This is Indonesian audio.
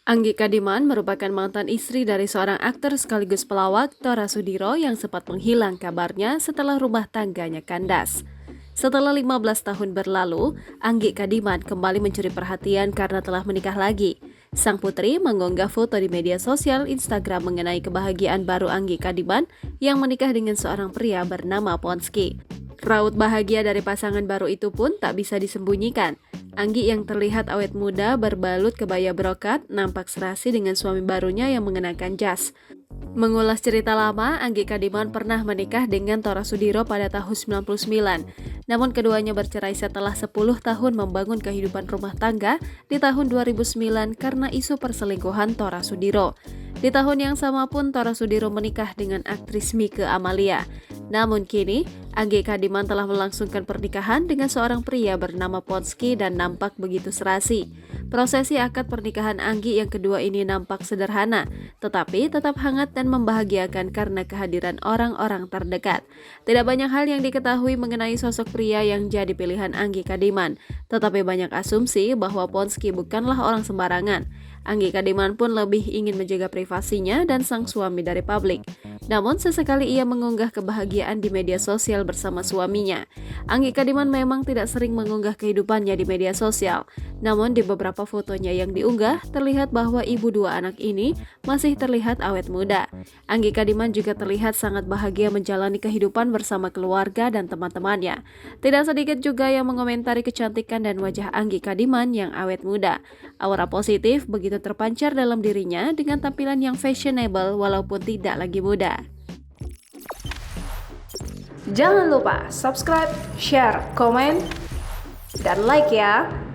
Anggi Kadiman merupakan mantan istri dari seorang aktor sekaligus pelawak Tora Sudiro yang sempat menghilang kabarnya setelah rumah tangganya kandas. Setelah 15 tahun berlalu, Anggi Kadiman kembali mencuri perhatian karena telah menikah lagi. Sang putri mengunggah foto di media sosial Instagram mengenai kebahagiaan baru Anggi Kadiman yang menikah dengan seorang pria bernama Ponsky. Raut bahagia dari pasangan baru itu pun tak bisa disembunyikan. Anggi yang terlihat awet muda berbalut kebaya brokat nampak serasi dengan suami barunya yang mengenakan jas. Mengulas cerita lama, Anggi Kadiman pernah menikah dengan Tora Sudiro pada tahun 99. Namun keduanya bercerai setelah 10 tahun membangun kehidupan rumah tangga di tahun 2009 karena isu perselingkuhan Tora Sudiro. Di tahun yang sama pun Tora Sudiro menikah dengan aktris Mike Amalia. Namun kini, Anggi Kadiman telah melangsungkan pernikahan dengan seorang pria bernama Ponsky dan nampak begitu serasi. Prosesi akad pernikahan Anggi yang kedua ini nampak sederhana, tetapi tetap hangat dan membahagiakan karena kehadiran orang-orang terdekat. Tidak banyak hal yang diketahui mengenai sosok pria yang jadi pilihan Anggi Kadiman, tetapi banyak asumsi bahwa Ponsky bukanlah orang sembarangan. Anggi Kadiman pun lebih ingin menjaga privasinya dan sang suami dari publik. Namun sesekali ia mengunggah kebahagiaan di media sosial bersama suaminya. Anggi Kadiman memang tidak sering mengunggah kehidupannya di media sosial. Namun di beberapa fotonya yang diunggah, terlihat bahwa ibu dua anak ini masih terlihat awet muda. Anggi Kadiman juga terlihat sangat bahagia menjalani kehidupan bersama keluarga dan teman-temannya. Tidak sedikit juga yang mengomentari kecantikan dan wajah Anggi Kadiman yang awet muda. Aura positif begitu terpancar dalam dirinya dengan tampilan yang fashionable walaupun tidak lagi muda. Jangan lupa subscribe, share, komen, dan like ya.